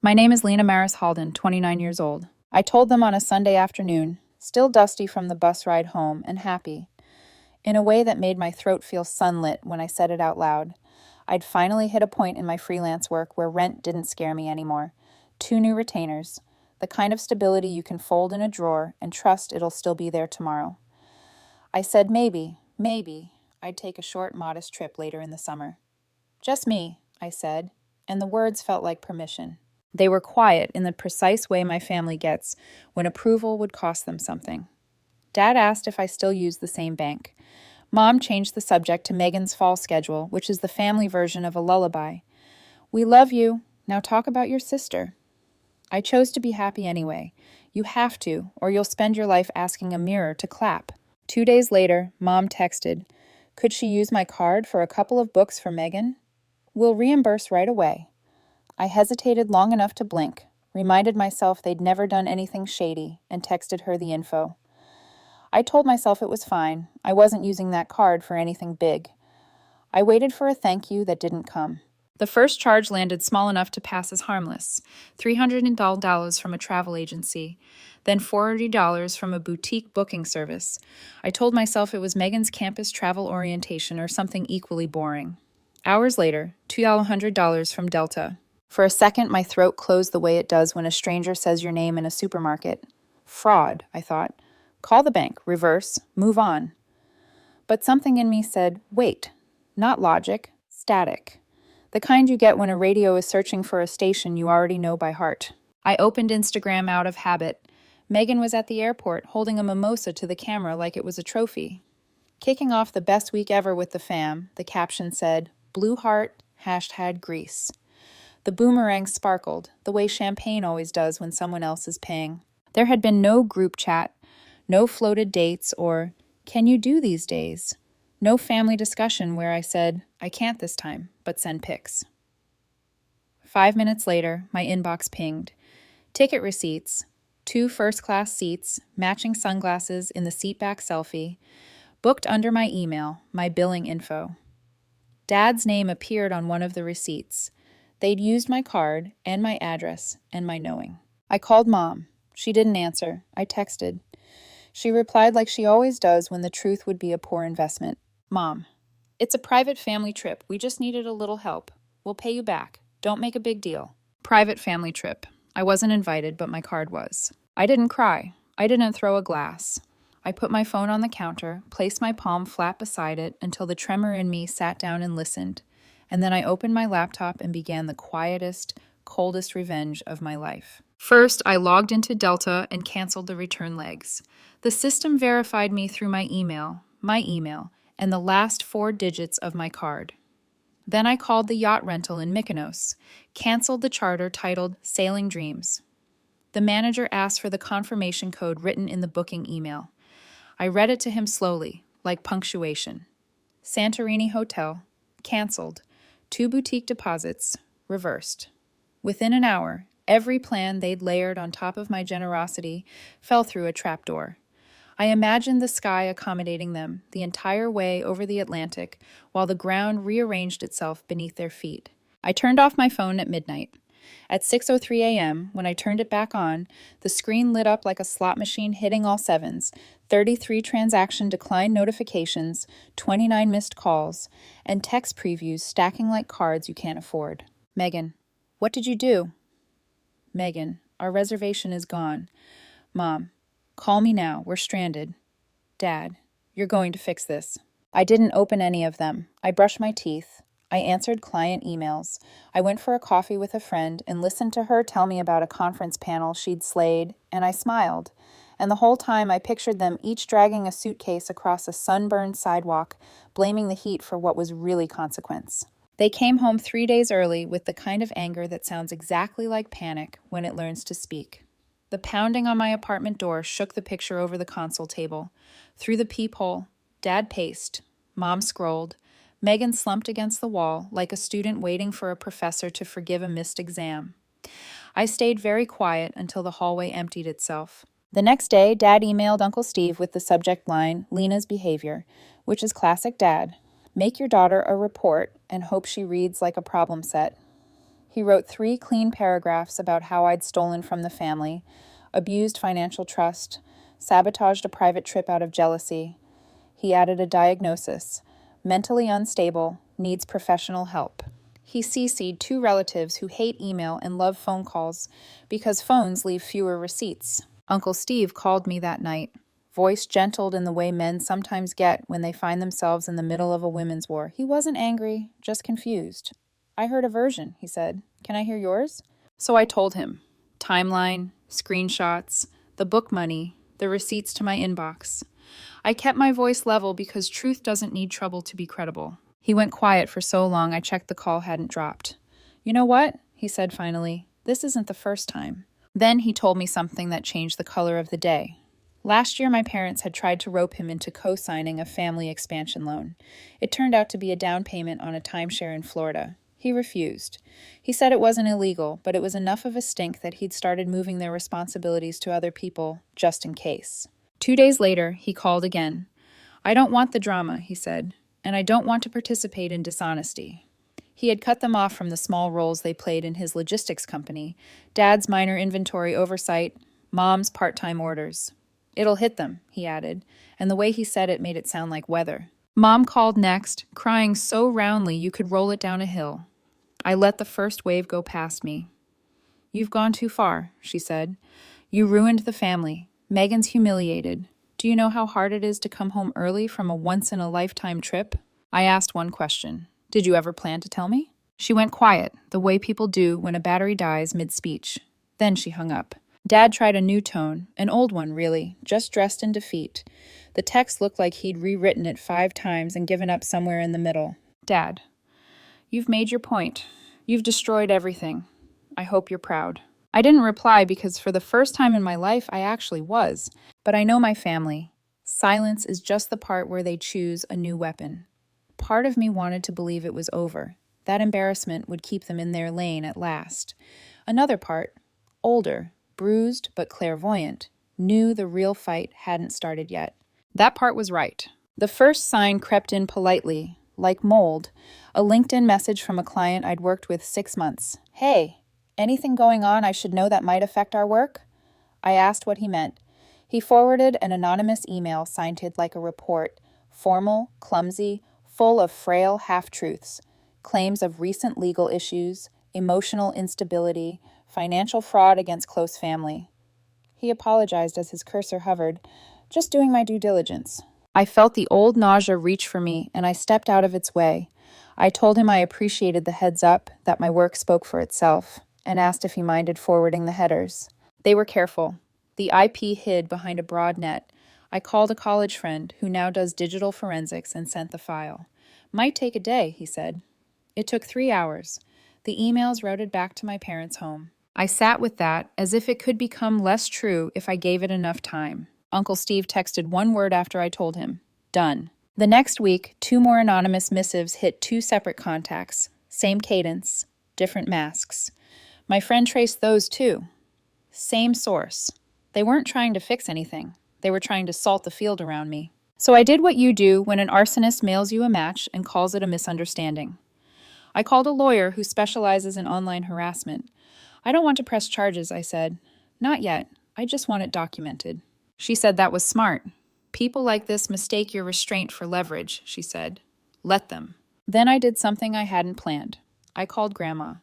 My name is Lena Maris Halden, 29 years old. I told them on a Sunday afternoon, still dusty from the bus ride home and happy, in a way that made my throat feel sunlit when I said it out loud. I'd finally hit a point in my freelance work where rent didn't scare me anymore. 2 new retainers, the kind of stability you can fold in a drawer and trust it'll still be there tomorrow. I said maybe, I'd take a short, modest trip later in the summer. Just me, I said, and the words felt like permission. They were quiet in the precise way my family gets when approval would cost them something. Dad asked if I still used the same bank. Mom changed the subject to Megan's fall schedule, which is the family version of a lullaby. We love you. Now talk about your sister. I chose to be happy anyway. You have to, or you'll spend your life asking a mirror to clap. 2 days later, Mom texted, "Could she use my card for a couple of books for Megan? We'll reimburse right away." I hesitated long enough to blink, reminded myself they'd never done anything shady, and texted her the info. I told myself it was fine. I wasn't using that card for anything big. I waited for a thank you that didn't come. The first charge landed small enough to pass as harmless, $300 from a travel agency, then $40 from a boutique booking service. I told myself it was Megan's campus travel orientation or something equally boring. Hours later, $200 from Delta. For a second, my throat closed the way it does when a stranger says your name in a supermarket. Fraud, I thought. Call the bank, reverse, move on. But something in me said, wait, not logic, static. The kind you get when a radio is searching for a station you already know by heart. I opened Instagram out of habit. Megan was at the airport holding a mimosa to the camera like it was a trophy. Kicking off the best week ever with the fam, the caption said, Blue Heart, #Greece. The boomerang sparkled, the way champagne always does when someone else is paying. There had been no group chat, no floated dates or, can you do these days? No family discussion where I said, I can't this time, but send pics. 5 minutes later, my inbox pinged. Ticket receipts, 2 first-class seats, matching sunglasses in the seatback selfie, booked under my email, my billing info. Dad's name appeared on one of the receipts. They'd used my card and my address and my knowing. I called Mom. She didn't answer. I texted. She replied like she always does when the truth would be a poor investment. Mom, it's a private family trip. We just needed a little help. We'll pay you back. Don't make a big deal. Private family trip. I wasn't invited, but my card was. I didn't cry. I didn't throw a glass. I put my phone on the counter, placed my palm flat beside it until the tremor in me sat down and listened. And then I opened my laptop and began the quietest, coldest revenge of my life. First, I logged into Delta and canceled the return legs. The system verified me through my email, and the last 4 digits of my card. Then I called the yacht rental in Mykonos, canceled the charter titled Sailing Dreams. The manager asked for the confirmation code written in the booking email. I read it to him slowly, like punctuation. Santorini Hotel, canceled. 2 boutique deposits, reversed. Within an hour, every plan they'd layered on top of my generosity fell through a trapdoor. I imagined the sky accommodating them the entire way over the Atlantic while the ground rearranged itself beneath their feet. I turned off my phone at midnight. At 6:03 a.m., when I turned it back on, the screen lit up like a slot machine hitting all sevens, 33 transaction decline notifications, 29 missed calls, and text previews stacking like cards you can't afford. Megan, what did you do? Megan, our reservation is gone. Mom, call me now, we're stranded. Dad, you're going to fix this. I didn't open any of them. I brushed my teeth. I answered client emails. I went for a coffee with a friend and listened to her tell me about a conference panel she'd slayed, and I smiled. And the whole time I pictured them each dragging a suitcase across a sunburned sidewalk, blaming the heat for what was really consequence. They came home 3 days early with the kind of anger that sounds exactly like panic when it learns to speak. The pounding on my apartment door shook the picture over the console table. Through the peephole, Dad paced. Mom scrolled. Megan slumped against the wall like a student waiting for a professor to forgive a missed exam. I stayed very quiet until the hallway emptied itself. The next day, Dad emailed Uncle Steve with the subject line, Lena's behavior, which is classic Dad. Make your daughter a report and hope she reads like a problem set. He wrote 3 clean paragraphs about how I'd stolen from the family, abused financial trust, sabotaged a private trip out of jealousy. He added a diagnosis: mentally unstable, needs professional help. He CC'd 2 relatives who hate email and love phone calls because phones leave fewer receipts. Uncle Steve called me that night, voice gentled in the way men sometimes get when they find themselves in the middle of a women's war. He wasn't angry, just confused. "I heard a version," he said. "Can I hear yours?" So I told him. Timeline, screenshots, the book money, the receipts to my inbox. I kept my voice level because truth doesn't need trouble to be credible. He went quiet for so long I checked the call hadn't dropped. "You know what?" he said finally. "This isn't the first time." Then he told me something that changed the color of the day. Last year, my parents had tried to rope him into co-signing a family expansion loan. It turned out to be a down payment on a timeshare in Florida. He refused. He said it wasn't illegal, but it was enough of a stink that he'd started moving their responsibilities to other people, just in case. 2 days later, he called again. "I don't want the drama," he said, "and I don't want to participate in dishonesty." He had cut them off from the small roles they played in his logistics company, Dad's minor inventory oversight, Mom's part-time orders. "It'll hit them," he added, and the way he said it made it sound like weather. Mom called next, crying so roundly you could roll it down a hill. I let the first wave go past me. "You've gone too far," she said. "You ruined the family. Megan's humiliated. Do you know how hard it is to come home early from a once-in-a-lifetime trip?" I asked one question. "Did you ever plan to tell me?" She went quiet, the way people do when a battery dies mid-speech. Then she hung up. Dad tried a new tone, an old one really, just dressed in defeat. The text looked like he'd rewritten it 5 times and given up somewhere in the middle. "Dad, you've made your point. You've destroyed everything. I hope you're proud." I didn't reply because for the first time in my life I actually was. But I know my family. Silence is just the part where they choose a new weapon. Part of me wanted to believe it was over. That embarrassment would keep them in their lane at last. Another part, older, bruised but clairvoyant, knew the real fight hadn't started yet. That part was right. The first sign crept in politely, like mold, a LinkedIn message from a client I'd worked with 6 months. "Hey, anything going on I should know that might affect our work?" I asked what he meant. He forwarded an anonymous email signed like a report, formal, clumsy, full of frail half-truths, claims of recent legal issues, emotional instability, financial fraud against close family. He apologized as his cursor hovered, "Just doing my due diligence." I felt the old nausea reach for me, and I stepped out of its way. I told him I appreciated the heads up, that my work spoke for itself, and asked if he minded forwarding the headers. They were careful. The IP hid behind a broad net. I called a college friend who now does digital forensics and sent the file. "Might take a day," he said. It took 3 hours. The emails routed back to my parents' home. I sat with that as if it could become less true if I gave it enough time. Uncle Steve texted one word after I told him, "Done." The next week, 2 more anonymous missives hit 2 separate contacts. Same cadence, different masks. My friend traced those too. Same source. They weren't trying to fix anything. They were trying to salt the field around me. So I did what you do when an arsonist mails you a match and calls it a misunderstanding. I called a lawyer who specializes in online harassment. "I don't want to press charges," I said. "Not yet. I just want it documented." She said that was smart. "People like this mistake your restraint for leverage," she said. "Let them." Then I did something I hadn't planned. I called Grandma,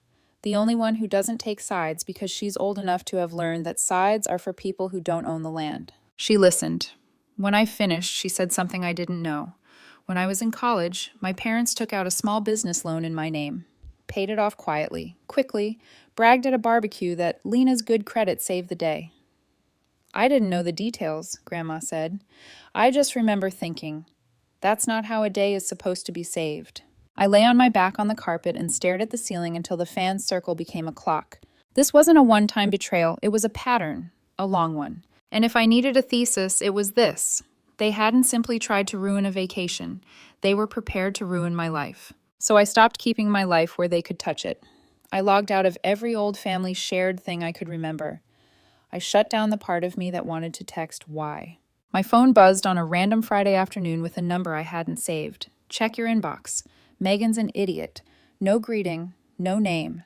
the only one who doesn't take sides because she's old enough to have learned that sides are for people who don't own the land. She listened. When I finished, she said something I didn't know. When I was in college, my parents took out a small business loan in my name, paid it off quietly, quickly, bragged at a barbecue that Lena's good credit saved the day. "I didn't know the details," Grandma said. "I just remember thinking, that's not how a day is supposed to be saved." I lay on my back on the carpet and stared at the ceiling until the fan's circle became a clock. This wasn't a one-time betrayal, it was a pattern, a long one. And if I needed a thesis, it was this. They hadn't simply tried to ruin a vacation. They were prepared to ruin my life. So I stopped keeping my life where they could touch it. I logged out of every old family shared thing I could remember. I shut down the part of me that wanted to text why. My phone buzzed on a random Friday afternoon with a number I hadn't saved. "Check your inbox. Megan's an idiot. No greeting, no name.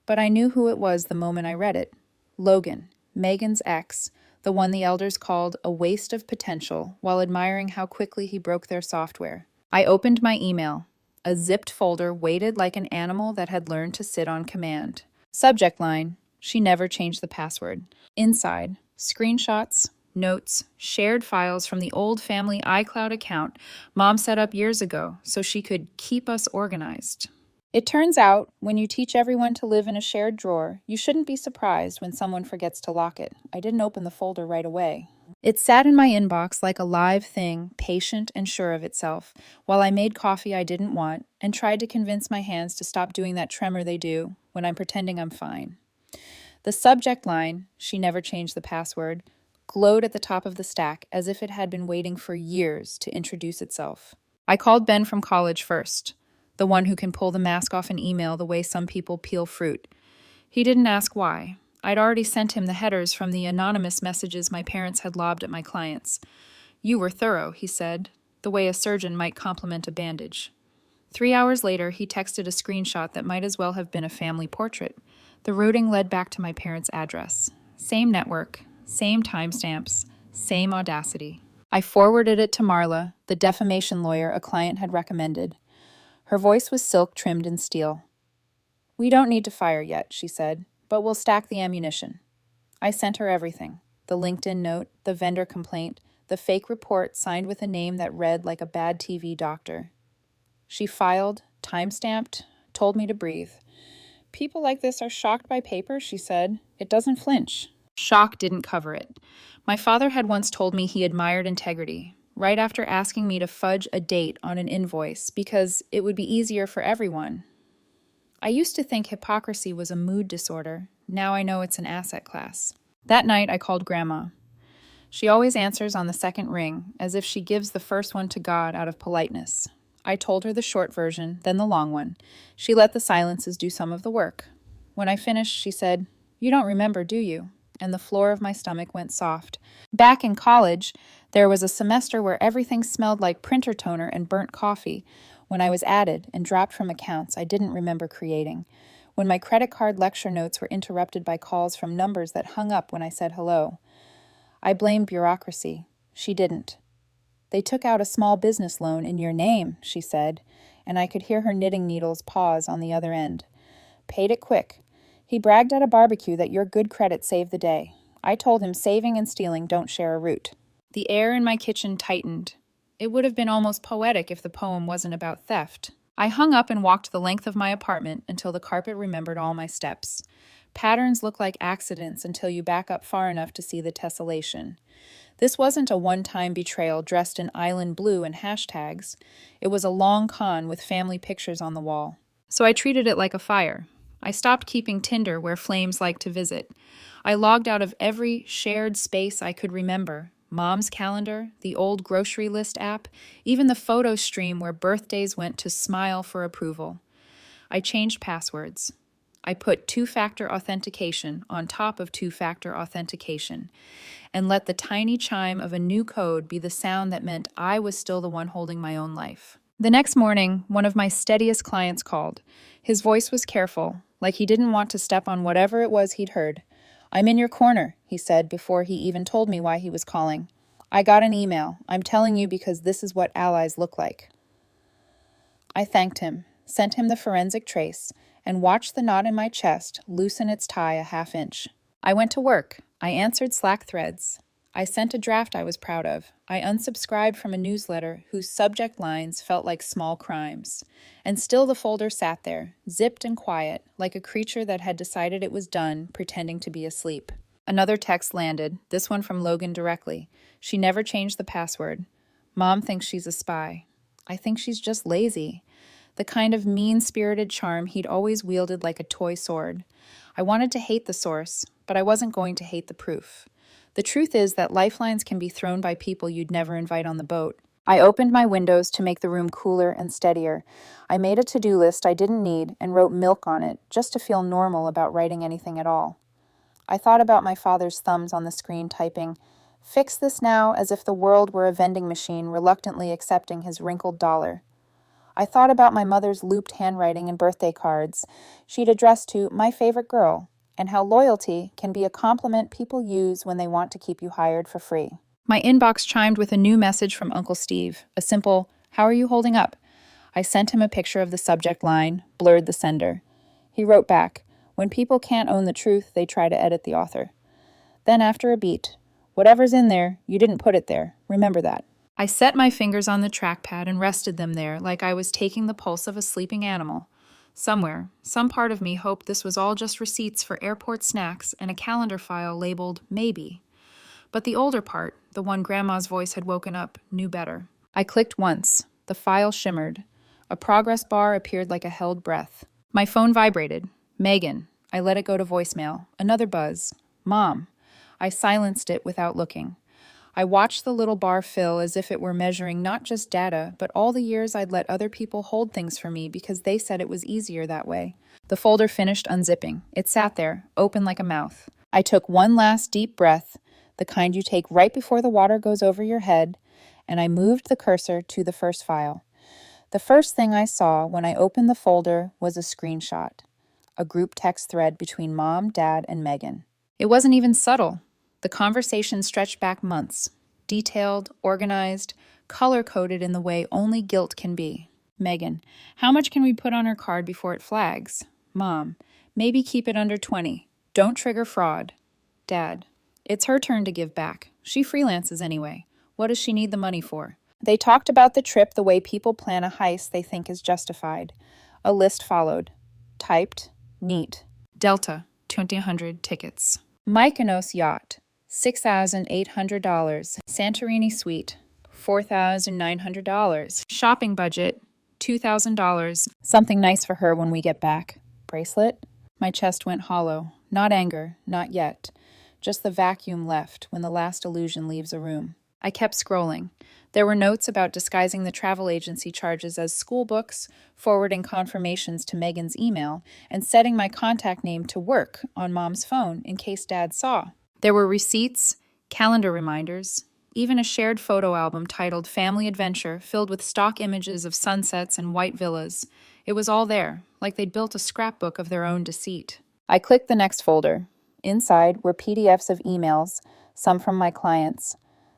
but I knew who it was the moment I read it. Logan, Megan's ex, the one the elders called a waste of potential while admiring how quickly he broke their software. I opened my email. A zipped folder waited like an animal that had learned to sit on command. Subject line, she never changed the password. Inside, screenshots, notes, shared files from the old family iCloud account Mom set up years ago so she could keep us organized. It turns out, when you teach everyone to live in a shared drawer, you shouldn't be surprised when someone forgets to lock it. I didn't open the folder right away. It sat in my inbox like a live thing, patient and sure of itself, while I made coffee I didn't want and tried to convince my hands to stop doing that tremor they do when I'm pretending I'm fine. The subject line, she never changed the password, glowed at the top of the stack as if it had been waiting for years to introduce itself. I called Ben from college first, the one who can pull the mask off an email the way some people peel fruit. He didn't ask why. I'd already sent him the headers from the anonymous messages my parents had lobbed at my clients. You were thorough, he said, the way a surgeon might compliment a bandage. 3 hours later, he texted a screenshot that might as well have been a family portrait. The routing led back to my parents' address. Same network, same timestamps, same audacity. I forwarded it to Marla, the defamation lawyer a client had recommended. Her voice was silk trimmed in steel. We don't need to fire yet, she said, but we'll stack the ammunition. I sent her everything. The LinkedIn note, the vendor complaint, the fake report signed with a name that read like a bad TV doctor. She filed, time-stamped, told me to breathe. People like this are shocked by paper, she said. It doesn't flinch. Shock didn't cover it. My father had once told me he admired integrity, right after asking me to fudge a date on an invoice because it would be easier for everyone. I used to think hypocrisy was a mood disorder. Now I know it's an asset class. That night, I called Grandma. She always answers on the second ring, as if she gives the first one to God out of politeness. I told her the short version, then the long one. She let the silences do some of the work. When I finished, she said, You don't remember, do you? And the floor of my stomach went soft. Back in college, there was a semester where everything smelled like printer toner and burnt coffee. When I was added and dropped from accounts I didn't remember creating. When my credit card lecture notes were interrupted by calls from numbers that hung up when I said hello. I blamed bureaucracy. She didn't. They took out a small business loan in your name, she said, and I could hear her knitting needles pause on the other end. Paid it quick. He bragged at a barbecue that your good credit saved the day. I told him saving and stealing don't share a root. The air in my kitchen tightened. It would have been almost poetic if the poem wasn't about theft. I hung up and walked the length of my apartment until the carpet remembered all my steps. Patterns look like accidents until you back up far enough to see the tessellation. This wasn't a one-time betrayal dressed in island blue and hashtags. It was a long con with family pictures on the wall. So I treated it like a fire. I stopped keeping Tinder where flames like to visit. I logged out of every shared space I could remember. Mom's calendar, the old grocery list app, even the photo stream where birthdays went to smile for approval. I changed passwords. I put two-factor authentication on top of two-factor authentication and let the tiny chime of a new code be the sound that meant I was still the one holding my own life. The next morning, one of my steadiest clients called. His voice was careful, like he didn't want to step on whatever it was he'd heard. I'm in your corner, he said before he even told me why he was calling. I got an email. I'm telling you because this is what allies look like. I thanked him, sent him the forensic trace, and watched the knot in my chest loosen its tie a half inch. I went to work. I answered Slack threads. I sent a draft I was proud of. I unsubscribed from a newsletter whose subject lines felt like small crimes. And still the folder sat there, zipped and quiet, like a creature that had decided it was done, pretending to be asleep. Another text landed, this one from Logan directly. She never changed the password. Mom thinks she's a spy. I think she's just lazy. The kind of mean-spirited charm he'd always wielded like a toy sword. I wanted to hate the source, but I wasn't going to hate the proof. The truth is that lifelines can be thrown by people you'd never invite on the boat. I opened my windows to make the room cooler and steadier. I made a to-do list I didn't need and wrote milk on it, just to feel normal about writing anything at all. I thought about my father's thumbs on the screen typing, "Fix this now," as if the world were a vending machine reluctantly accepting his wrinkled dollar. I thought about my mother's looped handwriting and birthday cards she'd addressed to my favorite girl, and how loyalty can be a compliment people use when they want to keep you hired for free. My inbox chimed with a new message from Uncle Steve, a simple, "How are you holding up?" I sent him a picture of the subject line, blurred the sender. He wrote back, "When people can't own the truth, they try to edit the author." Then after a beat, "Whatever's in there, you didn't put it there. Remember that." I set my fingers on the trackpad and rested them there like I was taking the pulse of a sleeping animal. Somewhere, some part of me hoped this was all just receipts for airport snacks and a calendar file labeled maybe. But the older part, the one Grandma's voice had woken up, knew better. I clicked once. The file shimmered. A progress bar appeared like a held breath. My phone vibrated. Megan. I let it go to voicemail. Another buzz. Mom. I silenced it without looking. I watched the little bar fill as if it were measuring not just data, but all the years I'd let other people hold things for me because they said it was easier that way. The folder finished unzipping. It sat there, open like a mouth. I took one last deep breath, the kind you take right before the water goes over your head, and I moved the cursor to the first file. The first thing I saw when I opened the folder was a screenshot, a group text thread between Mom, Dad, and Megan. It wasn't even subtle. The conversation stretched back months, detailed, organized, color-coded in the way only guilt can be. Megan, how much can we put on her card before it flags? Mom, maybe keep it under 20. Don't trigger fraud. Dad, it's her turn to give back. She freelances anyway. What does she need the money for? They talked about the trip the way people plan a heist they think is justified. A list followed. Typed. Neat. Delta, 2,100 tickets. Mykonos yacht, $6,800. Santorini suite, $4,900. Shopping budget, $2,000. Something nice for her when we get back. Bracelet? My chest went hollow. Not anger, not yet. Just the vacuum left when the last illusion leaves a room. I kept scrolling. There were notes about disguising the travel agency charges as school books, forwarding confirmations to Megan's email, and setting my contact name to work on Mom's phone in case Dad saw. There were receipts, calendar reminders, even a shared photo album titled Family Adventure filled with stock images of sunsets and white villas. It was all there, like they'd built a scrapbook of their own deceit. I clicked the next folder. Inside were PDFs of emails, some from my clients.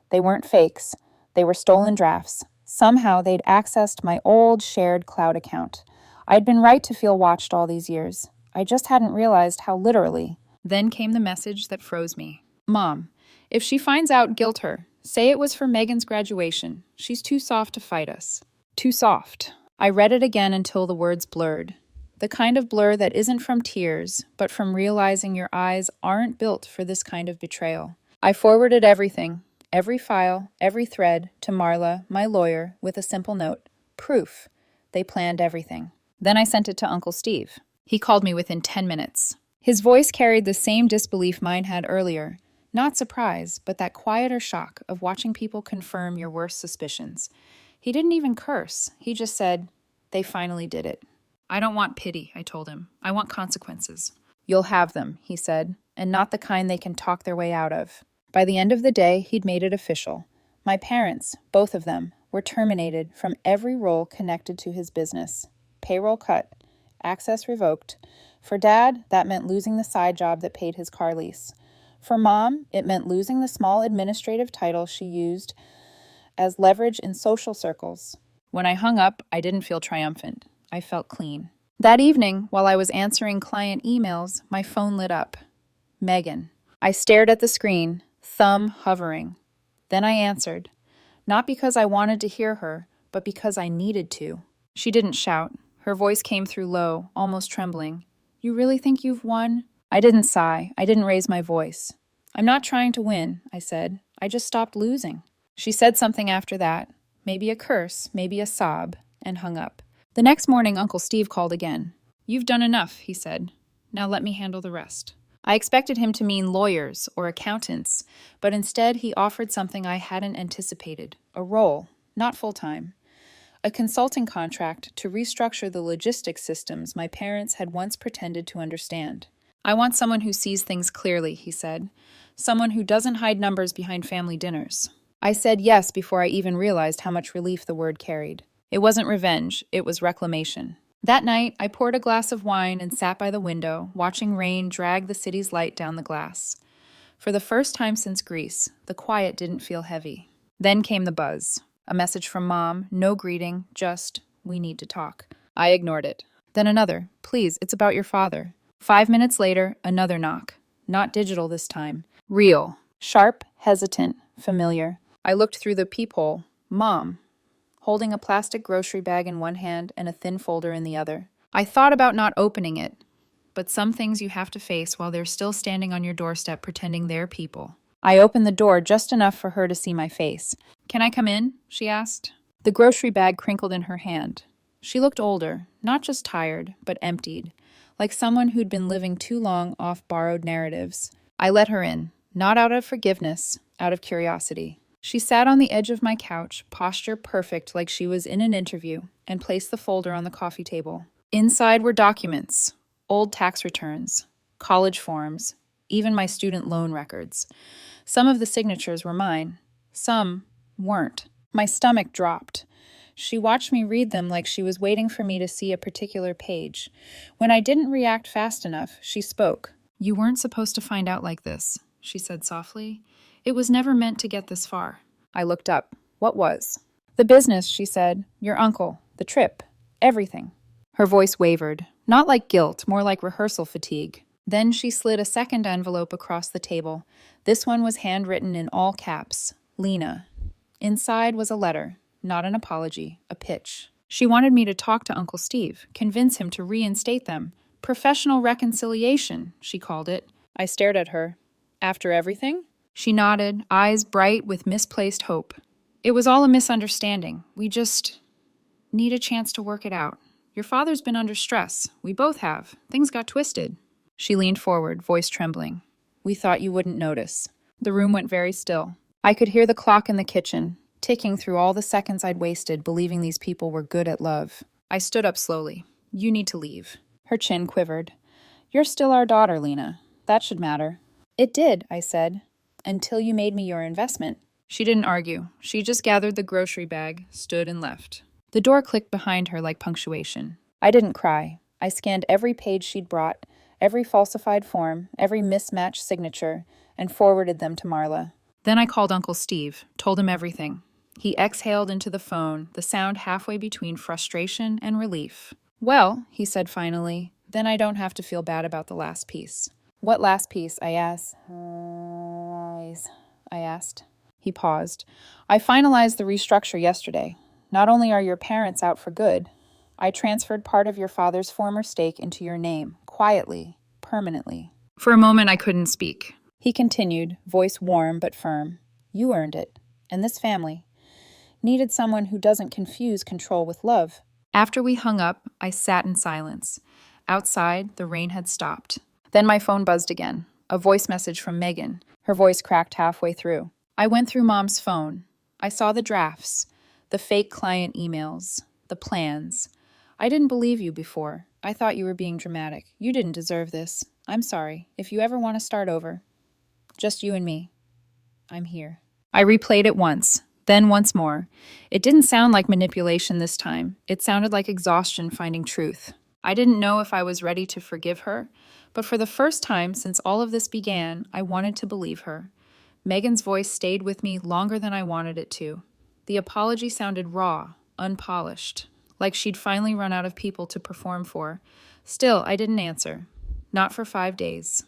They weren't fakes. They were stolen drafts. Somehow they'd accessed my old shared cloud account. I'd been right to feel watched all these years. I just hadn't realized how literally. Then came the message that froze me. Mom, if she finds out, guilt her. Say it was for Megan's graduation. She's too soft to fight us. Too soft. I read it again until the words blurred. The kind of blur that isn't from tears, but from realizing your eyes aren't built for this kind of betrayal. I forwarded everything. Every file, every thread, to Marla, my lawyer, with a simple note. Proof. They planned everything. Then I sent it to Uncle Steve. He called me within 10 minutes. His voice carried the same disbelief mine had earlier. Not surprise, but that quieter shock of watching people confirm your worst suspicions. He didn't even curse. He just said, "They finally did it." "I don't want pity," I told him. "I want consequences." "You'll have them," he said, "and not the kind they can talk their way out of." By the end of the day, he'd made it official. My parents, both of them, were terminated from every role connected to his business. Payroll cut, access revoked. For Dad, that meant losing the side job that paid his car lease. For Mom, it meant losing the small administrative title she used as leverage in social circles. When I hung up, I didn't feel triumphant. I felt clean. That evening, while I was answering client emails, my phone lit up. Megan. I stared at the screen, thumb hovering. Then I answered, not because I wanted to hear her, but because I needed to. She didn't shout. Her voice came through low, almost trembling. "You really think you've won?" I didn't sigh. I didn't raise my voice. "I'm not trying to win," I said. "I just stopped losing." She said something after that, maybe a curse, maybe a sob, and hung up. The next morning, Uncle Steve called again. "You've done enough," he said. "Now let me handle the rest." I expected him to mean lawyers or accountants, but instead he offered something I hadn't anticipated, a role, not full-time. A consulting contract to restructure the logistics systems my parents had once pretended to understand. "I want someone who sees things clearly," he said. "Someone who doesn't hide numbers behind family dinners." I said yes before I even realized how much relief the word carried. It wasn't revenge, it was reclamation. That night, I poured a glass of wine and sat by the window, watching rain drag the city's light down the glass. For the first time since Greece, the quiet didn't feel heavy. Then came the buzz. A message from Mom, no greeting, just, we need to talk. I ignored it. Then another, please, it's about your father. 5 minutes later, another knock. Not digital this time. Real. Sharp, hesitant, familiar. I looked through the peephole. Mom, holding a plastic grocery bag in one hand and a thin folder in the other. I thought about not opening it, but some things you have to face while they're still standing on your doorstep pretending they're people. I opened the door just enough for her to see my face. Can I come in? She asked. The grocery bag crinkled in her hand. She looked older, not just tired, but emptied, like someone who'd been living too long off borrowed narratives. I let her in, not out of forgiveness, out of curiosity. She sat on the edge of my couch, posture perfect like she was in an interview, and placed the folder on the coffee table. Inside were documents, old tax returns, college forms, even my student loan records. Some of the signatures were mine. Some weren't. My stomach dropped. She watched me read them like she was waiting for me to see a particular page. When I didn't react fast enough, she spoke. You weren't supposed to find out like this, she said softly. It was never meant to get this far. I looked up. What was? The business, she said. Your uncle. The trip. Everything. Her voice wavered. Not like guilt, more like rehearsal fatigue. Then she slid a second envelope across the table. This one was handwritten in all caps. Lena. Inside was a letter. Not an apology. A pitch. She wanted me to talk to Uncle Steve, convince him to reinstate them. Professional reconciliation, she called it. I stared at her. After everything? She nodded, eyes bright with misplaced hope. It was all a misunderstanding. We just need a chance to work it out. Your father's been under stress. We both have. Things got twisted. She leaned forward, voice trembling. We thought you wouldn't notice. The room went very still. I could hear the clock in the kitchen, ticking through all the seconds I'd wasted believing these people were good at love. I stood up slowly. You need to leave. Her chin quivered. You're still our daughter, Lena. That should matter. It did, I said. Until you made me your investment. She didn't argue. She just gathered the grocery bag, stood and left. The door clicked behind her like punctuation. I didn't cry. I scanned every page she'd brought, every falsified form, every mismatched signature, and forwarded them to Marla. Then I called Uncle Steve, told him everything. He exhaled into the phone, the sound halfway between frustration and relief. Well, he said finally, then I don't have to feel bad about the last piece. What last piece? I asked. He paused. I finalized the restructure yesterday. Not only are your parents out for good, I transferred part of your father's former stake into your name, quietly, permanently. For a moment, I couldn't speak. He continued, voice warm but firm. You earned it. And this family needed someone who doesn't confuse control with love. After we hung up, I sat in silence. Outside, the rain had stopped. Then my phone buzzed again. A voice message from Megan. Her voice cracked halfway through. I went through Mom's phone. I saw the drafts, the fake client emails, the plans. I didn't believe you before. I thought you were being dramatic. You didn't deserve this. I'm sorry. If you ever want to start over, just you and me. I'm here. I replayed it once, then once more. It didn't sound like manipulation this time. It sounded like exhaustion finding truth. I didn't know if I was ready to forgive her, but for the first time since all of this began, I wanted to believe her. Megan's voice stayed with me longer than I wanted it to. The apology sounded raw, unpolished, like she'd finally run out of people to perform for. Still, I didn't answer. Not for 5 days.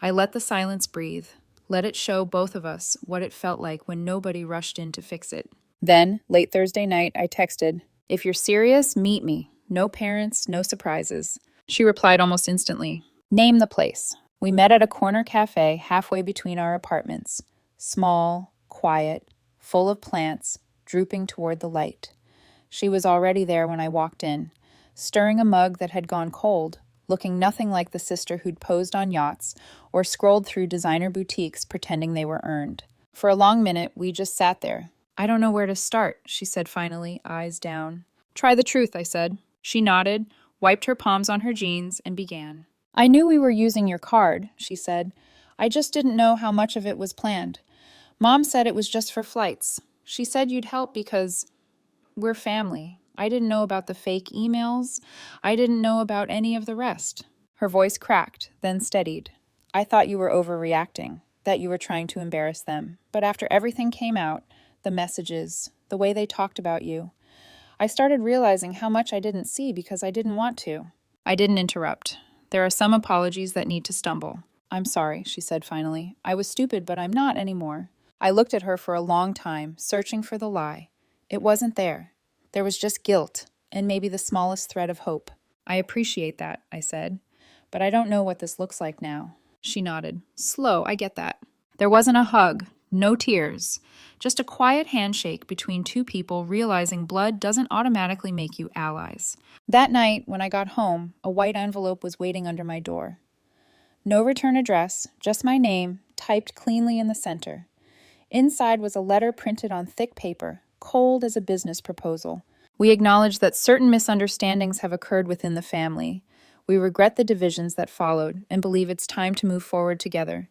I let the silence breathe, let it show both of us what it felt like when nobody rushed in to fix it. Then, late Thursday night, I texted, "If you're serious, meet me. No parents, no surprises." She replied almost instantly, "Name the place." We met at a corner cafe halfway between our apartments. Small, quiet, full of plants, drooping toward the light. She was already there when I walked in, stirring a mug that had gone cold, looking nothing like the sister who'd posed on yachts or scrolled through designer boutiques pretending they were earned. For a long minute, we just sat there. "I don't know where to start," she said finally, eyes down. "Try the truth," I said. She nodded, wiped her palms on her jeans, and began. "I knew we were using your card," she said. "I just didn't know how much of it was planned. Mom said it was just for flights. She said you'd help because we're family. I didn't know about the fake emails. I didn't know about any of the rest. Her voice cracked, then steadied. I thought you were overreacting, that you were trying to embarrass them. But after everything came out, the messages, the way they talked about you, I started realizing how much I didn't see because I didn't want to. I didn't interrupt. There are some apologies that need to stumble. I'm sorry, she said finally. I was stupid, but I'm not anymore. I looked at her for a long time, searching for the lie. It wasn't there. There was just guilt, and maybe the smallest thread of hope. I appreciate that, I said, but I don't know what this looks like now. She nodded. Slow, I get that. There wasn't a hug, no tears, just a quiet handshake between two people realizing blood doesn't automatically make you allies. That night, when I got home, a white envelope was waiting under my door. No return address, just my name, typed cleanly in the center. Inside was a letter printed on thick paper, cold as a business proposal. We acknowledge that certain misunderstandings have occurred within the family. We regret the divisions that followed and believe it's time to move forward together.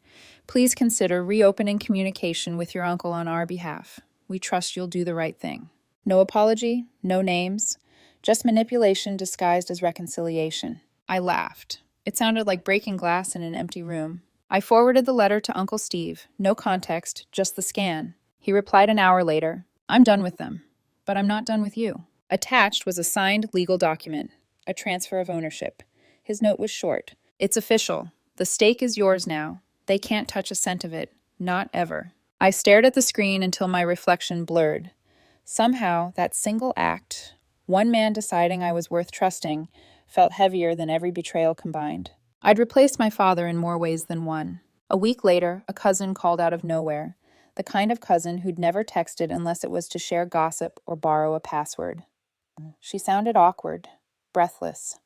Please consider reopening communication with your uncle on our behalf. We trust you'll do the right thing. No apology, no names, just manipulation disguised as reconciliation. I laughed. It sounded like breaking glass in an empty room. I forwarded the letter to Uncle Steve. No context, just the scan. He replied an hour later. I'm done with them, but I'm not done with you. Attached was a signed legal document, a transfer of ownership. His note was short. It's official. The stake is yours now. They can't touch a cent of it. Not ever. I stared at the screen until my reflection blurred. Somehow, that single act, one man deciding I was worth trusting, felt heavier than every betrayal combined. I'd replaced my father in more ways than one. A week later, a cousin called out of nowhere, the kind of cousin who'd never texted unless it was to share gossip or borrow a password. She sounded awkward, breathless.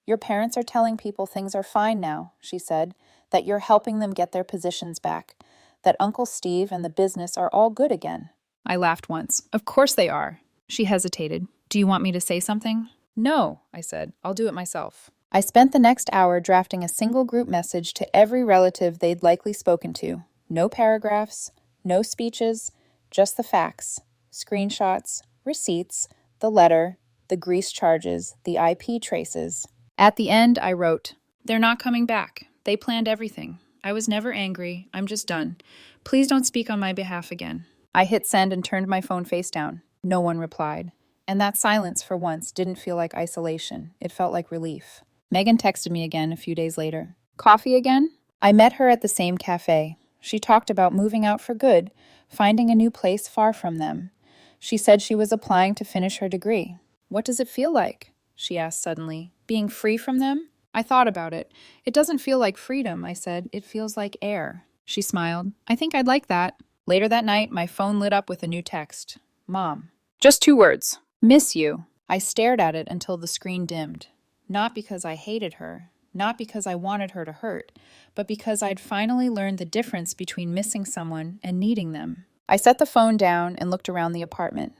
Your parents are telling people things are fine now, she said, that you're helping them get their positions back, that Uncle Steve and the business are all good again. I laughed once. Of course they are. She hesitated. Do you want me to say something? No, I said. I'll do it myself. I spent the next hour drafting a single group message to every relative they'd likely spoken to. No paragraphs, no speeches, just the facts, screenshots, receipts, the letter, the grease charges, the IP traces. At the end, I wrote, They're not coming back. They planned everything. I was never angry. I'm just done. Please don't speak on my behalf again. I hit send and turned my phone face down. No one replied. And that silence, for once, didn't feel like isolation. It felt like relief. Megan texted me again a few days later. Coffee again? I met her at the same cafe. She talked about moving out for good, finding a new place far from them. She said she was applying to finish her degree. What does it feel like? She asked suddenly. Being free from them? I thought about it. It doesn't feel like freedom, I said. It feels like air. She smiled. I think I'd like that. Later that night, my phone lit up with a new text. Mom. Just 2 words. Miss you. I stared at it until the screen dimmed. Not because I hated her, not because I wanted her to hurt, but because I'd finally learned the difference between missing someone and needing them. I set the phone down and looked around the apartment.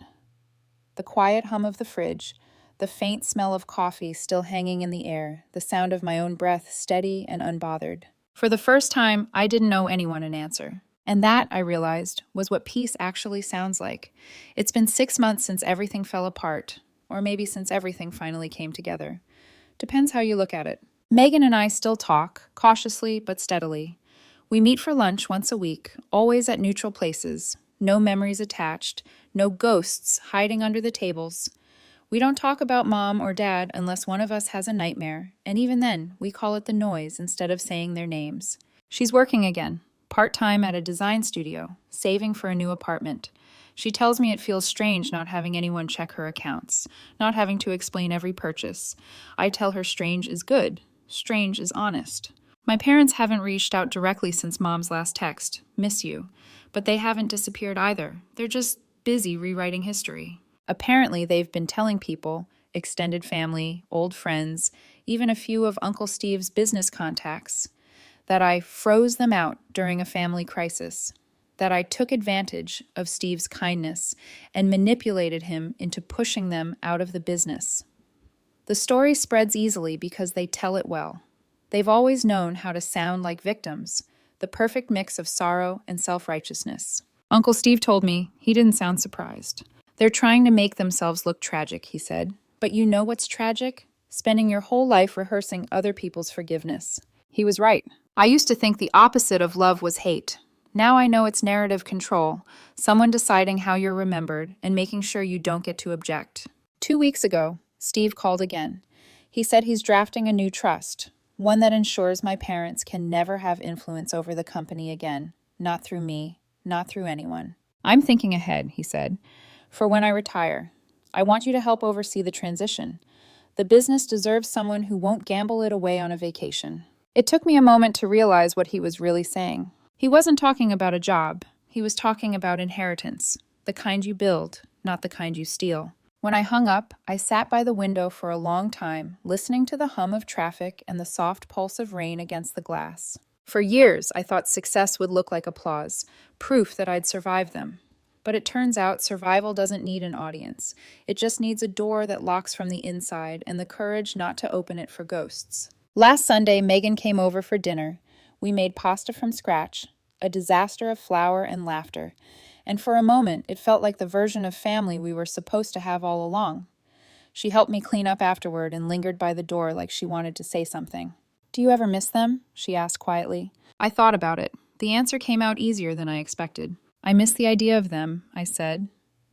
The quiet hum of the fridge, the faint smell of coffee still hanging in the air, the sound of my own breath steady and unbothered. For the first time, I didn't owe anyone an answer. And that, I realized, was what peace actually sounds like. It's been 6 months since everything fell apart, or maybe since everything finally came together. Depends how you look at it. Megan and I still talk, cautiously but steadily. We meet for lunch once a week, always at neutral places. No memories attached, no ghosts hiding under the tables. We don't talk about mom or dad unless one of us has a nightmare, and even then, we call it the noise instead of saying their names. She's working again, part-time at a design studio, saving for a new apartment. She tells me it feels strange not having anyone check her accounts, not having to explain every purchase. I tell her strange is good, strange is honest. My parents haven't reached out directly since Mom's last text, miss you, but they haven't disappeared either. They're just busy rewriting history. Apparently, they've been telling people, extended family, old friends, even a few of Uncle Steve's business contacts, that I froze them out during a family crisis, that I took advantage of Steve's kindness and manipulated him into pushing them out of the business. The story spreads easily because they tell it well. They've always known how to sound like victims, the perfect mix of sorrow and self-righteousness. Uncle Steve told me he didn't sound surprised. They're trying to make themselves look tragic, he said. But you know what's tragic? Spending your whole life rehearsing other people's forgiveness. He was right. I used to think the opposite of love was hate. Now I know it's narrative control, someone deciding how you're remembered and making sure you don't get to object. 2 weeks ago, Steve called again. He said he's drafting a new trust, one that ensures my parents can never have influence over the company again. Not through me, not through anyone. I'm thinking ahead, he said. For when I retire, I want you to help oversee the transition. The business deserves someone who won't gamble it away on a vacation. It took me a moment to realize what he was really saying. He wasn't talking about a job. He was talking about inheritance, the kind you build, not the kind you steal. When I hung up, I sat by the window for a long time, listening to the hum of traffic and the soft pulse of rain against the glass. For years, I thought success would look like applause, proof that I'd survived them. But it turns out survival doesn't need an audience. It just needs a door that locks from the inside and the courage not to open it for ghosts. Last Sunday, Megan came over for dinner. We made pasta from scratch, a disaster of flour and laughter. And for a moment, it felt like the version of family we were supposed to have all along. She helped me clean up afterward and lingered by the door like she wanted to say something. "Do you ever miss them?" she asked quietly. I thought about it. The answer came out easier than I expected. "I miss the idea of them," I said,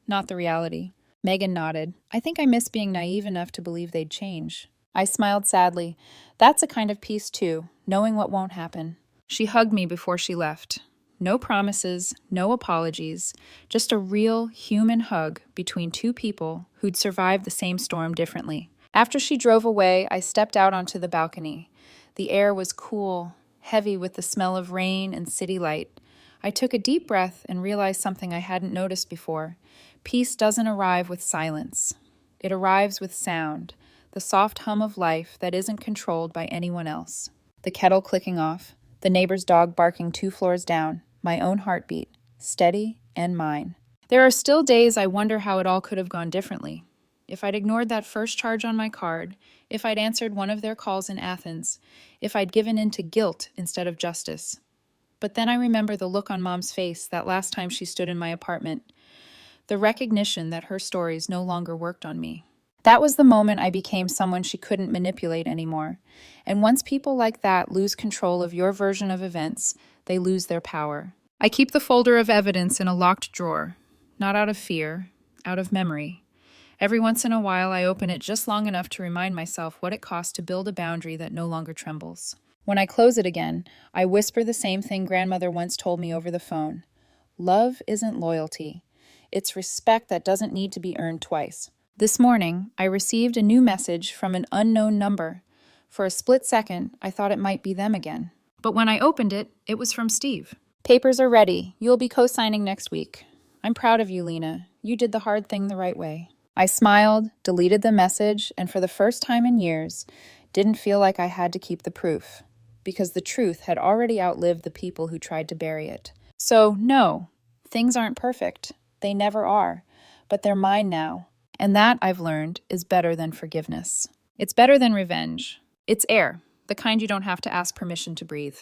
"not the reality." Megan nodded. "I think I miss being naive enough to believe they'd change." I smiled sadly. That's a kind of peace too, knowing what won't happen. She hugged me before she left. No promises, no apologies, just a real human hug between two people who'd survived the same storm differently. After she drove away, I stepped out onto the balcony. The air was cool, heavy with the smell of rain and city light. I took a deep breath and realized something I hadn't noticed before. Peace doesn't arrive with silence. It arrives with sound, the soft hum of life that isn't controlled by anyone else. The kettle clicking off, the neighbor's dog barking 2 floors down, my own heartbeat, steady and mine. There are still days I wonder how it all could have gone differently. If I'd ignored that first charge on my card, if I'd answered one of their calls in Athens, if I'd given in to guilt instead of justice. But then I remember the look on Mom's face that last time she stood in my apartment, the recognition that her stories no longer worked on me. That was the moment I became someone she couldn't manipulate anymore. And once people like that lose control of your version of events, they lose their power. I keep the folder of evidence in a locked drawer, not out of fear, out of memory. Every once in a while, I open it just long enough to remind myself what it cost to build a boundary that no longer trembles. When I close it again, I whisper the same thing grandmother once told me over the phone. Love isn't loyalty. It's respect that doesn't need to be earned twice. This morning, I received a new message from an unknown number. For a split second, I thought it might be them again. But when I opened it, it was from Steve. "Papers are ready. You'll be co-signing next week. I'm proud of you, Lena. You did the hard thing the right way." I smiled, deleted the message, and for the first time in years, didn't feel like I had to keep the proof, because the truth had already outlived the people who tried to bury it. So, no, things aren't perfect. They never are. But they're mine now. And that, I've learned, is better than forgiveness. It's better than revenge. It's air, the kind you don't have to ask permission to breathe.